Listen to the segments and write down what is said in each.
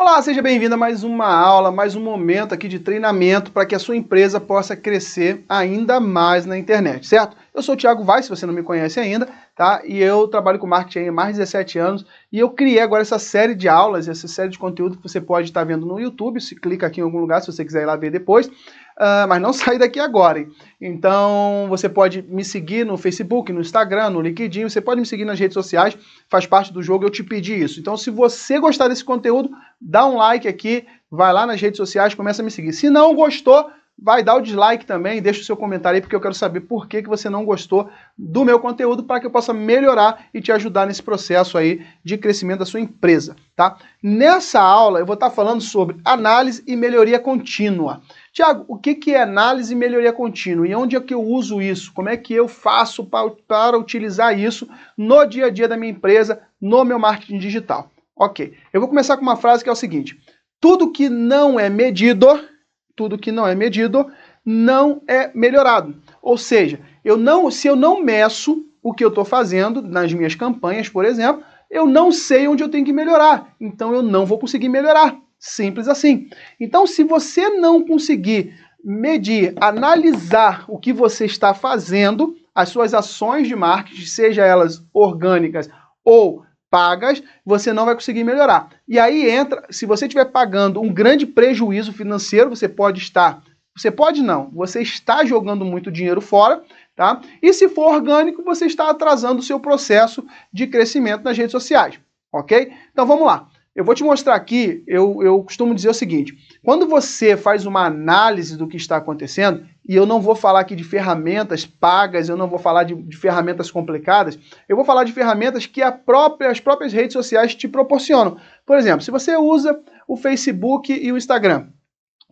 Olá, seja bem-vindo a mais uma aula, mais um momento aqui de treinamento para que a sua empresa possa crescer ainda mais na internet, certo? Eu sou o Thiago Vaz, se você não me conhece ainda, tá? E eu trabalho com marketing há mais de 17 anos e eu criei agora essa série de aulas, essa série de conteúdo que você pode estar vendo no YouTube, se clica aqui em algum lugar se você quiser ir lá ver depois, mas não sai daqui agora, hein? Então, você pode me seguir no Facebook, no Instagram, no LinkedIn, você pode me seguir nas redes sociais, faz parte do jogo, eu te pedi isso. Então, se você gostar desse conteúdo, dá um like aqui, vai lá nas redes sociais, começa a me seguir. Se não gostou, vai dar o dislike também, deixa o seu comentário aí, porque eu quero saber por que você não gostou do meu conteúdo, para que eu possa melhorar e te ajudar nesse processo aí de crescimento da sua empresa, tá? Nessa aula, eu vou estar falando sobre análise e melhoria contínua. Tiago, o que é análise e melhoria contínua? E onde é que eu uso isso? Como é que eu faço para utilizar isso no dia a dia da minha empresa, no meu marketing digital? Ok, eu vou começar com uma frase que é o seguinte: tudo que não é medido não é melhorado. Ou seja, se eu não meço o que eu estou fazendo nas minhas campanhas, por exemplo, eu não sei onde eu tenho que melhorar. Então eu não vou conseguir melhorar. Simples assim. Então, se você não conseguir medir, analisar o que você está fazendo, as suas ações de marketing, seja elas orgânicas ou pagas, você não vai conseguir melhorar. E aí entra, se você estiver pagando um grande prejuízo financeiro, você está jogando muito dinheiro fora, tá? E se for orgânico, você está atrasando o seu processo de crescimento nas redes sociais, ok? Então vamos lá. Eu vou te mostrar aqui, eu costumo dizer o seguinte: quando você faz uma análise do que está acontecendo, e eu não vou falar aqui de ferramentas pagas, eu não vou falar de ferramentas complicadas, eu vou falar de ferramentas que as próprias redes sociais te proporcionam. Por exemplo, se você usa o Facebook e o Instagram,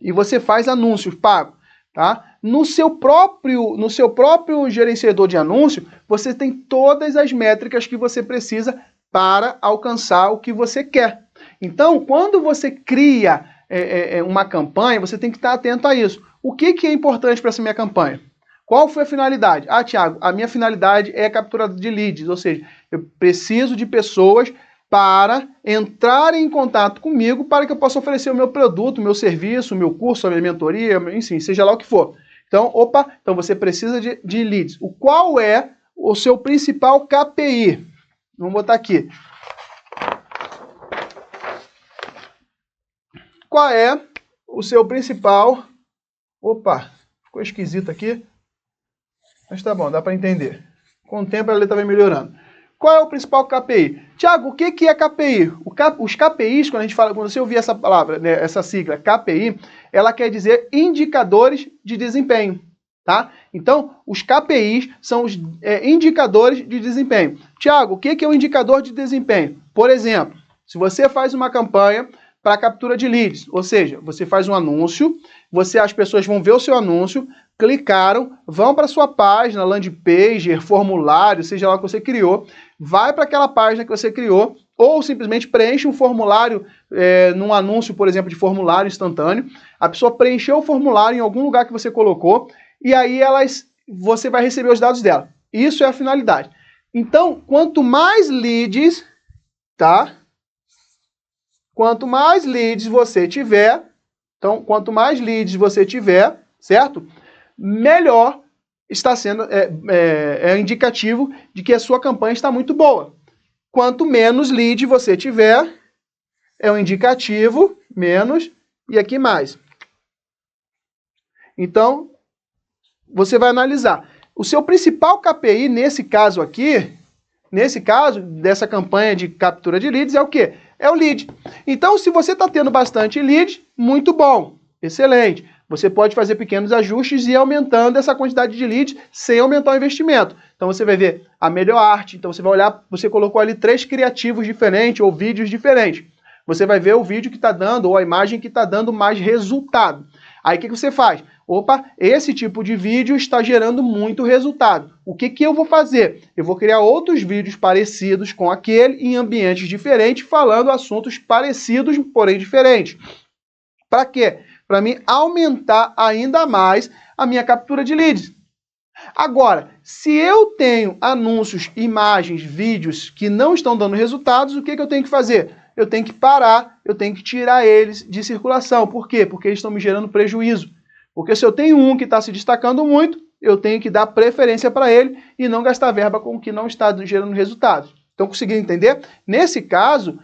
e você faz anúncios pagos, tá? No seu próprio gerenciador de anúncio, você tem todas as métricas que você precisa para alcançar o que você quer. Então, quando você cria uma campanha, você tem que estar atento a isso. O que é importante para essa minha campanha? Qual foi a finalidade? Ah, Thiago, a minha finalidade é a captura de leads, ou seja, eu preciso de pessoas para entrarem em contato comigo para que eu possa oferecer o meu produto, o meu serviço, o meu curso, a minha mentoria, enfim, seja lá o que for. Então, então você precisa de leads. Qual é o seu principal KPI? Vamos botar aqui. Qual é o seu principal... ficou esquisito aqui. Mas tá bom, dá para entender. Com o tempo a letra vai melhorando. Qual é o principal KPI? Tiago, o que é KPI? Os KPIs, quando você ouvir essa palavra, né, essa sigla, KPI, ela quer dizer indicadores de desempenho, tá? Então, os KPIs são os indicadores de desempenho. Tiago, o que é um indicador de desempenho? Por exemplo, se você faz uma campanha para captura de leads, ou seja, você faz um anúncio, as pessoas vão ver o seu anúncio, clicaram, vão para a sua página, landing page, formulário, seja lá o que você criou, vai para aquela página que você criou, ou simplesmente preenche um formulário num anúncio, por exemplo, de formulário instantâneo. A pessoa preencheu o formulário em algum lugar que você colocou, e aí você vai receber os dados dela. Isso é a finalidade. Então, quanto mais leads, tá? Quanto mais leads você tiver, certo? Melhor está sendo, indicativo de que a sua campanha está muito boa. Quanto menos lead você tiver, é um indicativo, menos, e aqui mais. Então, você vai analisar. O seu principal KPI, nesse caso aqui, dessa campanha de captura de leads, é o quê? É o lead. Então, se você está tendo bastante lead, muito bom, excelente. Você pode fazer pequenos ajustes e ir aumentando essa quantidade de leads sem aumentar o investimento. Então, você vai ver a melhor arte. Então, você vai olhar, você colocou ali 3 criativos diferentes ou vídeos diferentes. Você vai ver o vídeo que está dando ou a imagem que está dando mais resultado. Aí, o que você faz? Esse tipo de vídeo está gerando muito resultado. O que eu vou fazer? Eu vou criar outros vídeos parecidos com aquele, em ambientes diferentes, falando assuntos parecidos, porém diferentes. Para quê? Para mim aumentar ainda mais a minha captura de leads. Agora, se eu tenho anúncios, imagens, vídeos que não estão dando resultados, o que eu tenho que fazer? eu tenho que parar, eu tenho que tirar eles de circulação. Por quê? Porque eles estão me gerando prejuízo. Porque se eu tenho um que está se destacando muito, eu tenho que dar preferência para ele e não gastar verba com o que não está gerando resultados. Então, conseguiram entender? Nesse caso,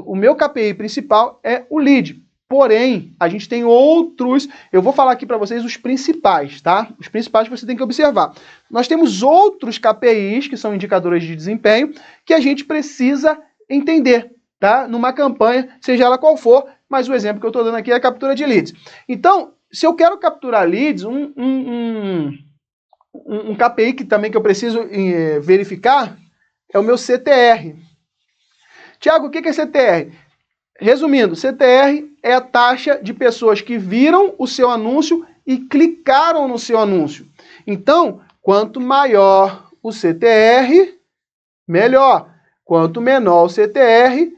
o meu KPI principal é o lead. Porém, a gente tem outros, eu vou falar aqui para vocês os principais, tá? Os principais que você tem que observar. Nós temos outros KPIs, que são indicadores de desempenho, que a gente precisa entender, tá? Numa campanha, seja ela qual for, mas o exemplo que eu estou dando aqui é a captura de leads. Então, se eu quero capturar leads, um KPI que também que eu preciso verificar é o meu CTR. Tiago, o que é CTR? Resumindo, CTR é a taxa de pessoas que viram o seu anúncio e clicaram no seu anúncio. Então, quanto maior o CTR, melhor. Quanto menor o CTR,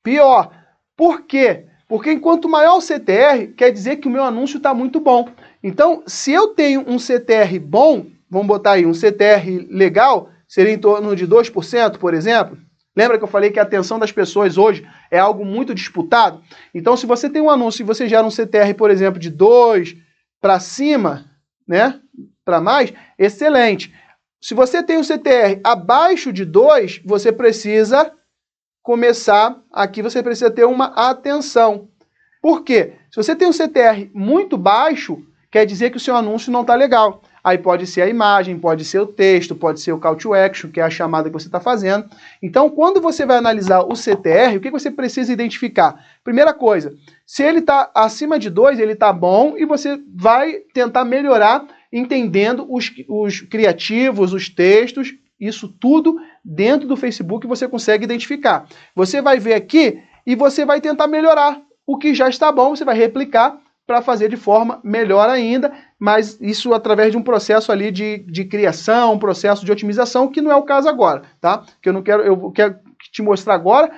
pior. Por quê? Porque quanto maior o CTR, quer dizer que o meu anúncio está muito bom. Então, se eu tenho um CTR bom, vamos botar aí um CTR legal, seria em torno de 2%, por exemplo. Lembra que eu falei que a atenção das pessoas hoje é algo muito disputado? Então, se você tem um anúncio e você gera um CTR, por exemplo, de 2 para cima, né, para mais, excelente. Se você tem um CTR abaixo de 2, você precisa começar, aqui você precisa ter uma atenção. Por quê? Se você tem um CTR muito baixo, quer dizer que o seu anúncio não está legal. Aí pode ser a imagem, pode ser o texto, pode ser o call to action, que é a chamada que você está fazendo. Então, quando você vai analisar o CTR, o que você precisa identificar? Primeira coisa, se ele está acima de 2, ele está bom e você vai tentar melhorar entendendo os criativos, os textos, isso tudo dentro do Facebook você consegue identificar. Você vai ver aqui e você vai tentar melhorar. O que já está bom, você vai replicar para fazer de forma melhor ainda, mas isso através de um processo ali de criação, um processo de otimização, que não é o caso agora, tá? Que eu quero te mostrar agora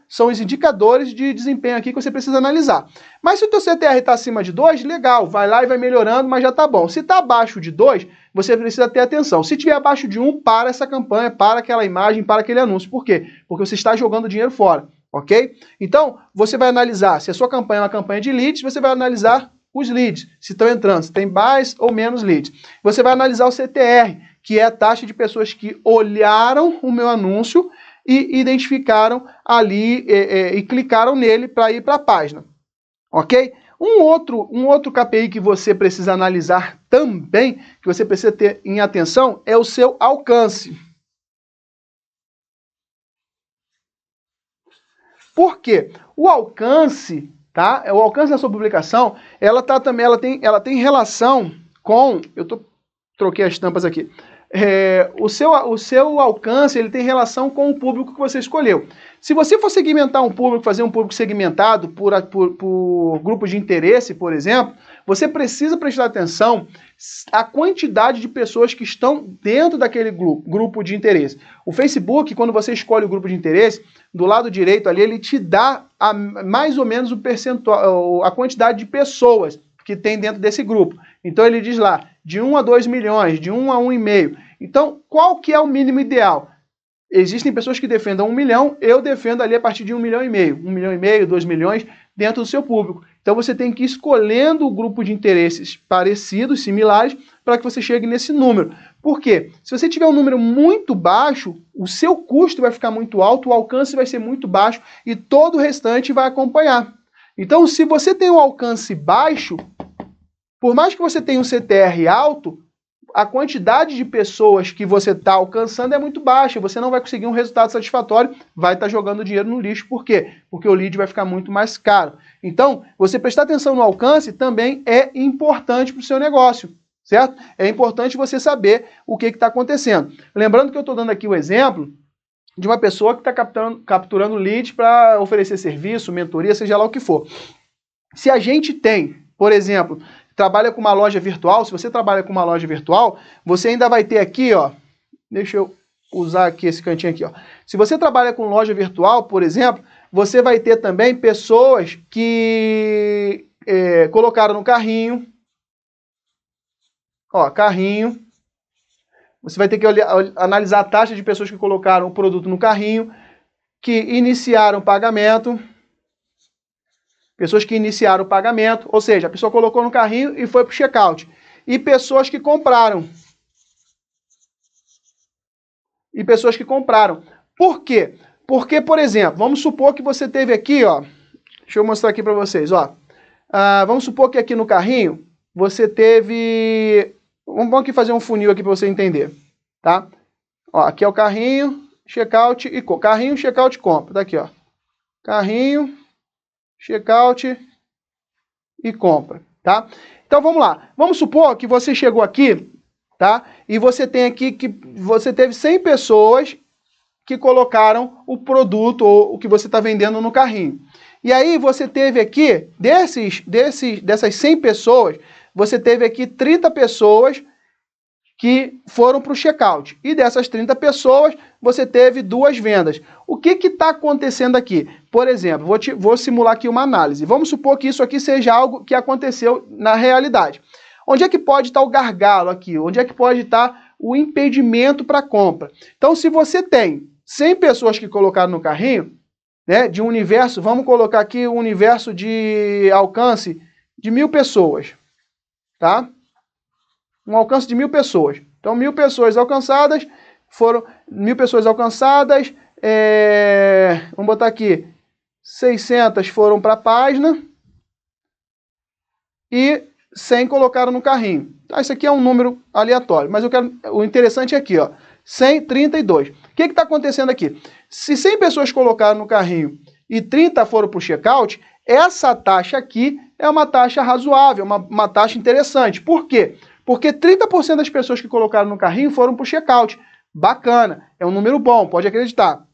são os indicadores de desempenho aqui que você precisa analisar. Mas se o teu CTR está acima de 2, legal, vai lá e vai melhorando, mas já está bom. Se está abaixo de 2, você precisa ter atenção. Se tiver abaixo de 1, para essa campanha, para aquela imagem, para aquele anúncio. Por quê? Porque você está jogando dinheiro fora. Ok? Então, você vai analisar, se a sua campanha é uma campanha de leads, você vai analisar os leads, se estão entrando, se tem mais ou menos leads. Você vai analisar o CTR, que é a taxa de pessoas que olharam o meu anúncio e identificaram ali e clicaram nele para ir para a página. Ok? Um outro KPI que você precisa analisar também, que você precisa ter em atenção, é o seu alcance. Por quê? O alcance, tá? O alcance da sua publicação, ela tem relação com, troquei as tampas aqui. O seu alcance, ele tem relação com o público que você escolheu. Se você for segmentar um público, fazer um público segmentado por grupos de interesse, por exemplo, você precisa prestar atenção à quantidade de pessoas que estão dentro daquele grupo de interesse. O Facebook, quando você escolhe o grupo de interesse, do lado direito ali, ele te dá mais ou menos o percentual, a quantidade de pessoas que tem dentro desse grupo. Então ele diz lá, de 1 a 2 milhões, de 1 a 1,5. Então, qual que é o mínimo ideal? Existem pessoas que defendam 1 milhão, eu defendo ali a partir de 1,5 milhão. 1,5 milhão, 2 milhões dentro do seu público. Então você tem que ir escolhendo o grupo de interesses parecidos, similares, para que você chegue nesse número. Por quê? Se você tiver um número muito baixo, o seu custo vai ficar muito alto, o alcance vai ser muito baixo e todo o restante vai acompanhar. Então, se você tem um alcance baixo, por mais que você tenha um CTR alto, a quantidade de pessoas que você está alcançando é muito baixa, você não vai conseguir um resultado satisfatório, vai estar jogando dinheiro no lixo. Por quê? Porque o lead vai ficar muito mais caro. Então, você prestar atenção no alcance também é importante para o seu negócio, certo? É importante você saber o que está acontecendo. Lembrando que eu estou dando aqui o exemplo de uma pessoa que está capturando leads para oferecer serviço, mentoria, seja lá o que for. Se a gente tem, por exemplo, trabalha com uma loja virtual, se você trabalha com uma loja virtual, você ainda vai ter aqui, ó, deixa eu usar aqui esse cantinho aqui, ó. Se você trabalha com loja virtual, por exemplo, você vai ter também pessoas que colocaram no carrinho, ó, carrinho. Você vai ter que analisar a taxa de pessoas que colocaram o produto no carrinho. que iniciaram o pagamento, ou seja, a pessoa colocou no carrinho e foi para o checkout. E pessoas que compraram. Por quê? Porque, por exemplo, vamos supor que você teve aqui, ó, deixa eu mostrar aqui para vocês, ó. Vamos supor que aqui no carrinho você teve... Vamos aqui fazer um funil aqui para você entender, tá? Ó, aqui é o carrinho, checkout e compra. Carrinho, checkout, compra. Tá aqui, ó. Carrinho, checkout e compra, tá? Então vamos lá. Vamos supor que você chegou aqui, tá? E você tem aqui que você teve 100 pessoas que colocaram o produto ou o que você está vendendo no carrinho. E aí você teve aqui, dessas 100 pessoas, você teve aqui 30 pessoas que foram para o checkout. E dessas 30 pessoas, você teve 2 vendas. O que está acontecendo aqui? Por exemplo, vou simular aqui uma análise. Vamos supor que isso aqui seja algo que aconteceu na realidade. Onde é que pode estar o gargalo aqui? Onde é que pode estar o impedimento para a compra? Então, se você tem 100 pessoas que colocaram no carrinho, né, de um universo, vamos colocar aqui um universo de alcance de 1.000 pessoas, tá? Um alcance de 1.000 pessoas. Então, 1.000 pessoas alcançadas, foram 1.000 pessoas alcançadas, vamos botar aqui, 600 foram para a página e 100 colocaram no carrinho. Tá, isso aqui é um número aleatório, mas o interessante é aqui, ó, 132. O que está acontecendo aqui? Se 100 pessoas colocaram no carrinho e 30 foram para o checkout, essa taxa aqui é uma taxa razoável, uma taxa interessante. Por quê? Porque 30% das pessoas que colocaram no carrinho foram para o checkout. Bacana, é um número bom, pode acreditar.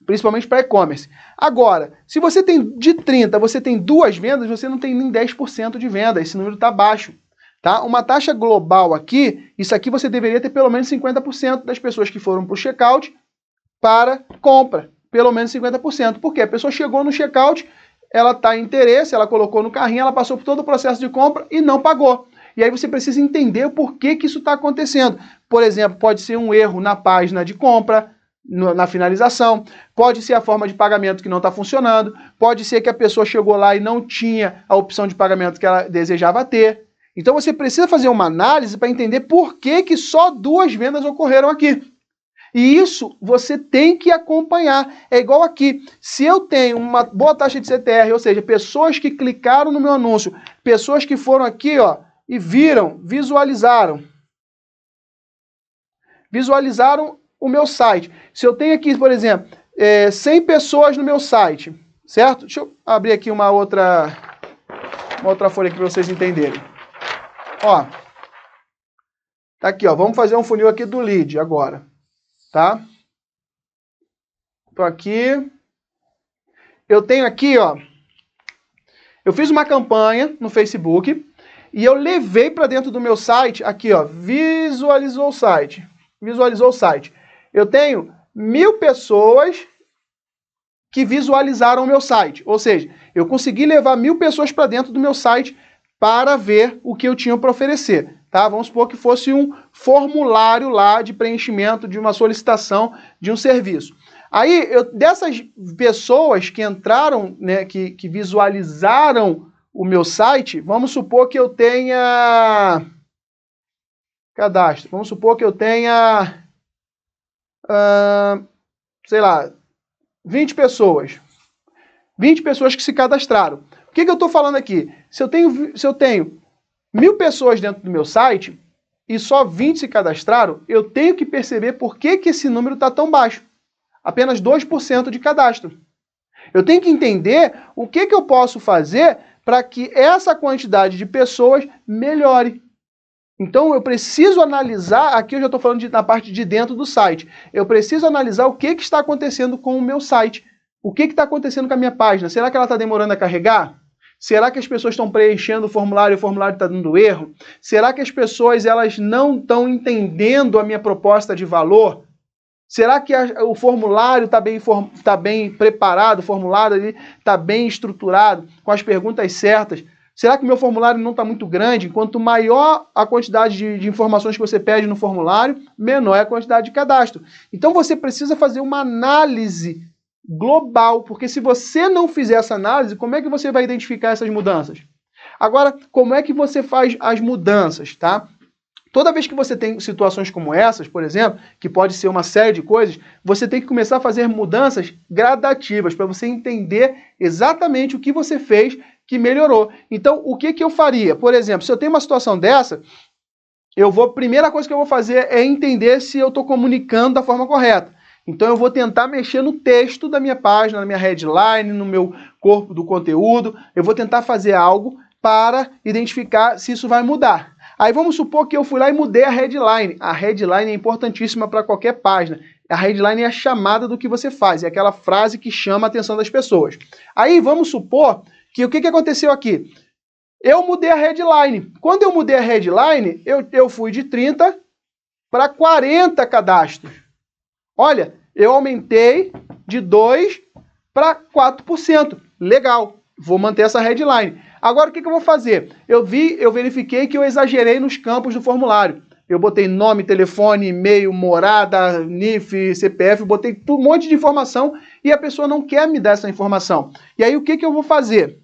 Principalmente para e-commerce. Agora, se você tem de 30, você tem 2 vendas, você não tem nem 10% de venda, esse número está baixo. Tá? Uma taxa global aqui, isso aqui você deveria ter pelo menos 50% das pessoas que foram para o checkout para compra. Pelo menos 50%. Por quê? A pessoa chegou no checkout, ela está em interesse, ela colocou no carrinho, ela passou por todo o processo de compra e não pagou. E aí você precisa entender o porquê que isso está acontecendo. Por exemplo, pode ser um erro na página de compra, na finalização, pode ser a forma de pagamento que não está funcionando, pode ser que a pessoa chegou lá e não tinha a opção de pagamento que ela desejava ter. Então você precisa fazer uma análise para entender por que só 2 vendas ocorreram aqui. E isso você tem que acompanhar. É igual aqui. Se eu tenho uma boa taxa de CTR, ou seja, pessoas que clicaram no meu anúncio, pessoas que foram aqui, ó, e viram, visualizaram o meu site. Se eu tenho aqui, por exemplo, 100 pessoas no meu site, certo? Deixa eu abrir aqui uma outra folha aqui para vocês entenderem. Ó, tá aqui, ó, vamos fazer um funil aqui do lead agora, tá? Tô aqui. Eu tenho aqui, ó, eu fiz uma campanha no Facebook e eu levei para dentro do meu site, aqui, ó, visualizou o site. Eu tenho 1.000 pessoas que visualizaram o meu site. Ou seja, eu consegui levar 1.000 pessoas para dentro do meu site para ver o que eu tinha para oferecer. Tá? Vamos supor que fosse um formulário lá de preenchimento de uma solicitação de um serviço. Aí, dessas pessoas que entraram, né, que visualizaram o meu site, vamos supor que eu tenha... cadastro. Vamos supor que eu tenha... sei lá, 20 pessoas. 20 pessoas que se cadastraram. O que eu estou falando aqui? Se eu tenho 1.000 pessoas dentro do meu site e só 20 se cadastraram, eu tenho que perceber por que esse número está tão baixo. Apenas 2% de cadastro. Eu tenho que entender o que eu posso fazer para que essa quantidade de pessoas melhore. Então, eu preciso analisar, aqui eu já estou falando na parte de dentro do site, eu preciso analisar o que está acontecendo com o meu site. O que está acontecendo com a minha página? Será que ela está demorando a carregar? Será que as pessoas estão preenchendo o formulário e o formulário está dando erro? Será que as pessoas elas não estão entendendo a minha proposta de valor? Será que o formulário está bem preparado, o formulário está bem estruturado, com as perguntas certas? Será que o meu formulário não está muito grande? Quanto maior a quantidade de informações que você pede no formulário, menor é a quantidade de cadastro. Então você precisa fazer uma análise global, porque se você não fizer essa análise, como é que você vai identificar essas mudanças? Agora, como é que você faz as mudanças, tá? Toda vez que você tem situações como essas, por exemplo, que pode ser uma série de coisas, você tem que começar a fazer mudanças gradativas para você entender exatamente o que você fez que melhorou. Então, o que eu faria? Por exemplo, se eu tenho uma situação dessa, primeira coisa que eu vou fazer é entender se eu estou comunicando da forma correta. Então, eu vou tentar mexer no texto da minha página, na minha headline, no meu corpo do conteúdo. Eu vou tentar fazer algo para identificar se isso vai mudar. Aí vamos supor que eu fui lá e mudei a headline. A headline é importantíssima para qualquer página. A headline é a chamada do que você faz, é aquela frase que chama a atenção das pessoas. Aí vamos supor que o que aconteceu aqui? Eu mudei a headline. Quando eu mudei a headline, eu fui de 30 para 40 cadastros. Olha, eu aumentei de 2 para 4%. Legal, vou manter essa headline. Agora, o que eu vou fazer? Eu verifiquei que eu exagerei nos campos do formulário. Eu botei nome, telefone, e-mail, morada, NIF, CPF, botei um monte de informação e a pessoa não quer me dar essa informação. E aí, o que eu vou fazer?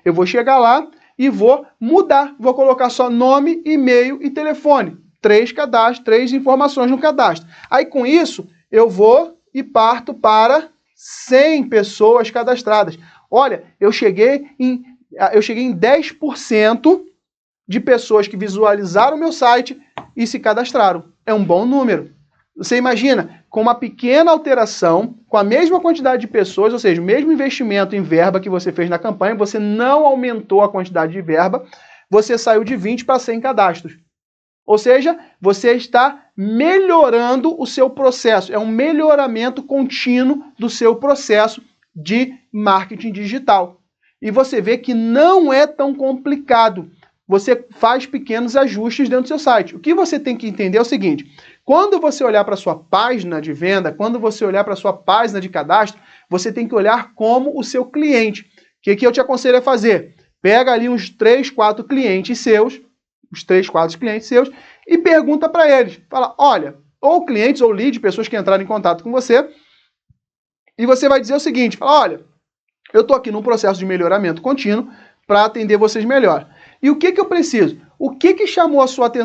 Eu vou chegar lá e vou mudar. Vou colocar só nome, e-mail e telefone. 3 cadastros, 3 informações no cadastro. Aí, com isso, eu vou e parto para 100 pessoas cadastradas. Olha, eu cheguei em 10% de pessoas que visualizaram o meu site e se cadastraram. É um bom número. Você imagina, com uma pequena alteração, com a mesma quantidade de pessoas, ou seja, o mesmo investimento em verba que você fez na campanha, você não aumentou a quantidade de verba, você saiu de 20 para 100 cadastros. Ou seja, você está melhorando o seu processo. É um melhoramento contínuo do seu processo de marketing digital. E você vê que não é tão complicado. Você faz pequenos ajustes dentro do seu site. O que você tem que entender é o seguinte: quando você olhar para a sua página de venda, quando você olhar para a sua página de cadastro, você tem que olhar como o seu cliente. O que eu te aconselho a fazer? Pega ali uns 3, 4 clientes seus, e pergunta para eles. Fala, olha, ou clientes ou lead, pessoas que entraram em contato com você, e você vai dizer o seguinte, fala, olha, eu estou aqui num processo de melhoramento contínuo para atender vocês melhor. E o que eu preciso? O que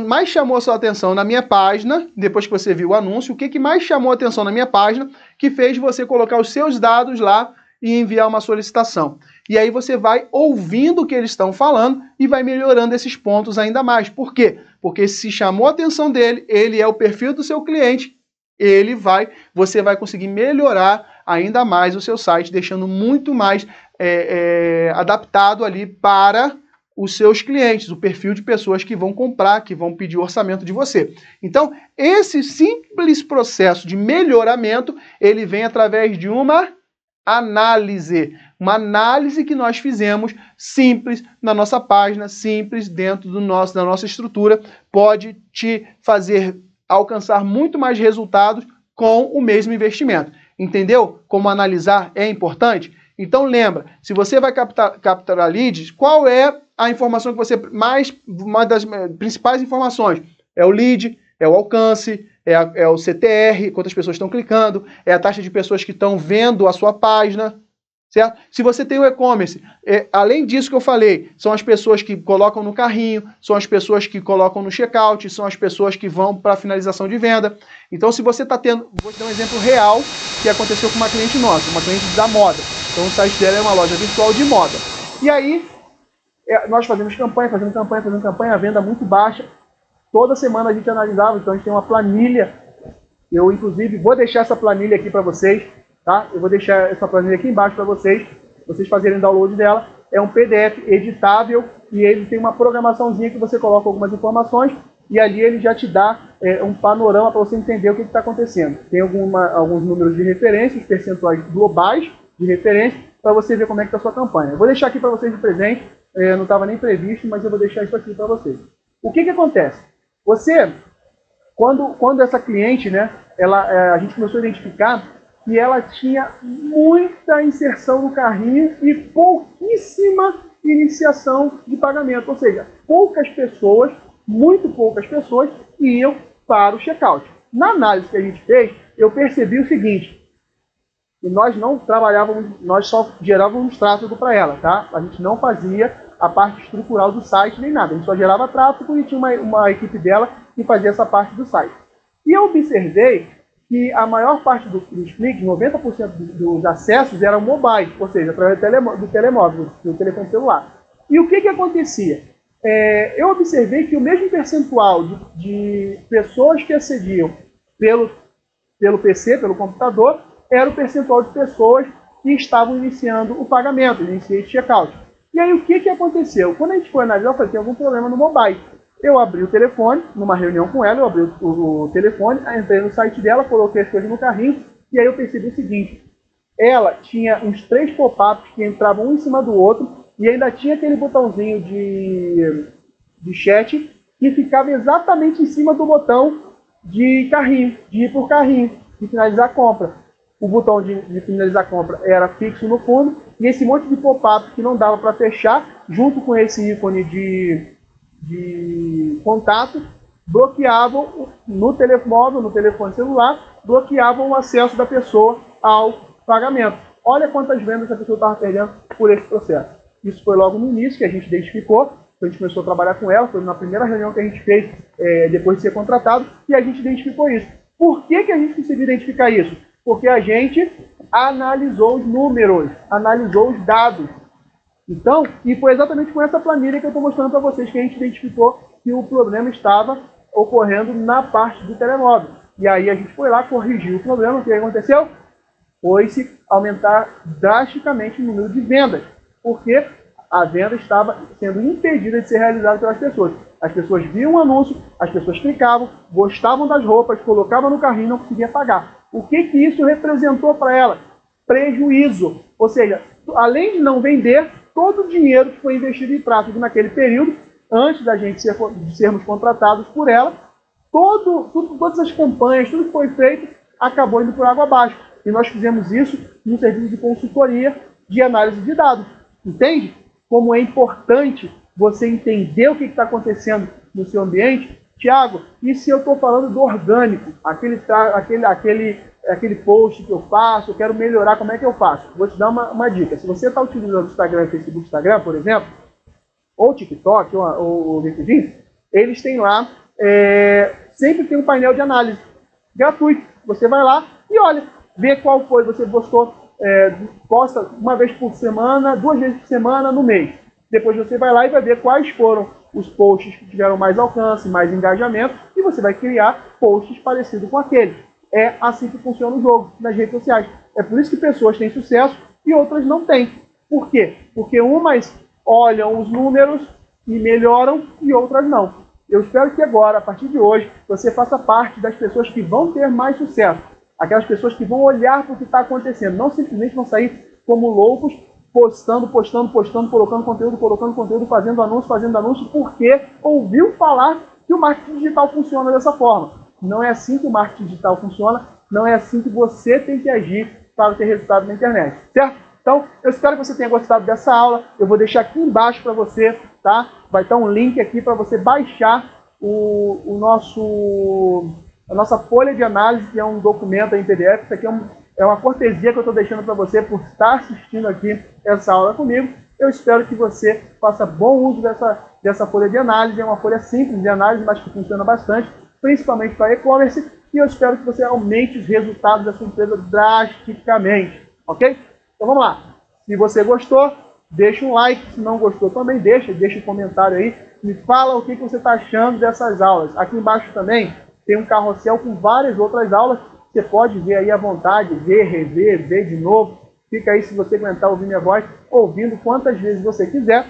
mais chamou a sua atenção na minha página, depois que você viu o anúncio, o que mais chamou a atenção na minha página, que fez você colocar os seus dados lá e enviar uma solicitação. E aí você vai ouvindo o que eles estão falando e vai melhorando esses pontos ainda mais. Por quê? Porque se chamou a atenção dele, ele é o perfil do seu cliente, você vai conseguir melhorar ainda mais o seu site, deixando muito mais adaptado ali para os seus clientes, o perfil de pessoas que vão comprar, que vão pedir orçamento de você. Então, esse simples processo de melhoramento, ele vem através de uma análise que nós fizemos simples na nossa página, simples dentro da nossa estrutura, pode te fazer alcançar muito mais resultados com o mesmo investimento. Entendeu? Como analisar é importante? Então lembra, se você vai capturar leads, qual é a informação que uma das principais informações? É o lead, é o alcance, é o CTR, quantas pessoas estão clicando, é a taxa de pessoas que estão vendo a sua página, certo? Se você tem o e-commerce, além disso que eu falei, são as pessoas que colocam no carrinho, são as pessoas que colocam no checkout, são as pessoas que vão para a finalização de venda. Então, se você está tendo, vou te dar um exemplo real que aconteceu com uma cliente nossa, uma cliente da moda. Então, o site dela é uma loja virtual de moda. E aí, nós fazemos fazendo campanha, a venda muito baixa. Toda semana a gente analisava, então a gente tem uma planilha. Eu, inclusive, vou deixar essa planilha aqui para vocês, tá? Eu vou deixar essa planilha aqui embaixo para vocês fazerem download dela. É um PDF editável e ele tem uma programaçãozinha que você coloca algumas informações e ali ele já te dá um panorama para você entender o que está acontecendo. Tem alguns números de referência, os percentuais globais de referência, para você ver como é que está a sua campanha. Eu vou deixar aqui para vocês de presente, não estava nem previsto, mas eu vou deixar isso aqui para vocês. O que acontece? Você, quando essa cliente, né, a gente começou a identificar que ela tinha muita inserção no carrinho e pouquíssima iniciação de pagamento. Ou seja, muito poucas pessoas iam para o checkout. Na análise que a gente fez, eu percebi o seguinte: e nós não trabalhávamos, nós só gerávamos tráfego para ela, tá? A gente não fazia a parte estrutural do site nem nada, a gente só gerava tráfego e tinha uma equipe dela que fazia essa parte do site. E eu observei que a maior parte dos cliques, 90% dos acessos eram mobile, ou seja, através do telemóvel, do telefone celular. E o que acontecia? Eu observei que o mesmo percentual de pessoas que acediam pelo PC, pelo computador, era o percentual de pessoas que estavam iniciando o pagamento, iniciei checkout. E aí o que aconteceu? Quando a gente foi analisar, eu falei, tem algum problema no mobile. Eu abri o telefone, numa reunião com ela, eu abri o telefone, entrei no site dela, coloquei as coisas no carrinho, e aí eu percebi o seguinte, ela tinha uns 3 pop-ups que entravam um em cima do outro, e ainda tinha aquele botãozinho de chat que ficava exatamente em cima do botão de carrinho, de ir para o carrinho, de finalizar a compra. O botão de finalizar a compra era fixo no fundo, e esse monte de pop-up que não dava para fechar, junto com esse ícone de contato, bloqueavam no telemóvel, no telefone celular, bloqueavam o acesso da pessoa ao pagamento. Olha quantas vendas a pessoa estava perdendo por esse processo. Isso foi logo no início que a gente identificou, a gente começou a trabalhar com ela, foi na primeira reunião que a gente fez depois de ser contratado, e a gente identificou isso. Por que a gente conseguiu identificar isso? Porque a gente analisou os números, analisou os dados. Então, e foi exatamente com essa planilha que eu estou mostrando para vocês que a gente identificou que o problema estava ocorrendo na parte do telemóvel. E aí a gente foi lá, corrigiu o problema. O que aconteceu? Foi-se aumentar drasticamente o número de vendas, porque a venda estava sendo impedida de ser realizada pelas pessoas. As pessoas viam o anúncio, as pessoas clicavam, gostavam das roupas, colocavam no carrinho e não conseguiam pagar. O que isso representou para ela? Prejuízo. Ou seja, além de não vender, todo o dinheiro que foi investido em tráfego naquele período, antes da gente sermos contratados por ela, todas as campanhas, tudo que foi feito, acabou indo por água abaixo. E nós fizemos isso no serviço de consultoria de análise de dados. Entende? Como é importante você entender o que está acontecendo no seu ambiente. Tiago, e se eu estou falando do orgânico, aquele post que eu faço, eu quero melhorar, como é que eu faço? Vou te dar uma dica. Se você está utilizando o Instagram, Facebook, Instagram, por exemplo, ou TikTok, ou o LinkedIn, eles têm lá, sempre tem um painel de análise gratuito. Você vai lá e olha, vê qual foi, você postou, posta uma vez por semana, 2 vezes por semana, no mês. Depois você vai lá e vai ver quais foram os posts que tiveram mais alcance, mais engajamento, e você vai criar posts parecidos com aquele. É assim que funciona o jogo nas redes sociais. É por isso que pessoas têm sucesso e outras não têm. Por quê? Porque umas olham os números e melhoram e outras não. Eu espero que agora, a partir de hoje, você faça parte das pessoas que vão ter mais sucesso. Aquelas pessoas que vão olhar para o que está acontecendo. Não simplesmente vão sair como loucos, postando, colocando conteúdo, fazendo anúncio, porque ouviu falar que o marketing digital funciona dessa forma. Não é assim que o marketing digital funciona, não é assim que você tem que agir para ter resultado na internet, certo? Então, eu espero que você tenha gostado dessa aula. Eu vou deixar aqui embaixo para você, tá? Vai estar um link aqui para você baixar a nossa folha de análise, que é um documento em PDF. Isso aqui é uma cortesia que eu estou deixando para você por estar assistindo aqui essa aula comigo. Eu espero que você faça bom uso dessa folha de análise. É uma folha simples de análise, mas que funciona bastante, principalmente para e-commerce, e eu espero que você aumente os resultados da sua empresa drasticamente, ok? Então vamos lá. Se você gostou, deixa um like. Se não gostou também, deixa um comentário aí. Me fala o que você está achando dessas aulas. Aqui embaixo também tem um carrossel com várias outras aulas. Você pode ver aí à vontade, ver, rever, ver de novo. Fica aí, se você aguentar ouvir minha voz, ouvindo quantas vezes você quiser,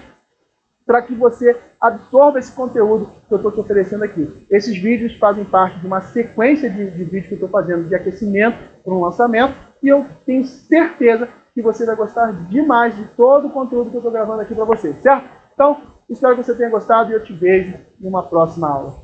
para que você absorva esse conteúdo que eu estou te oferecendo aqui. Esses vídeos fazem parte de uma sequência de vídeos que eu estou fazendo de aquecimento para um lançamento, e eu tenho certeza que você vai gostar demais de todo o conteúdo que eu estou gravando aqui para você, certo? Então, espero que você tenha gostado e eu te vejo numa próxima aula.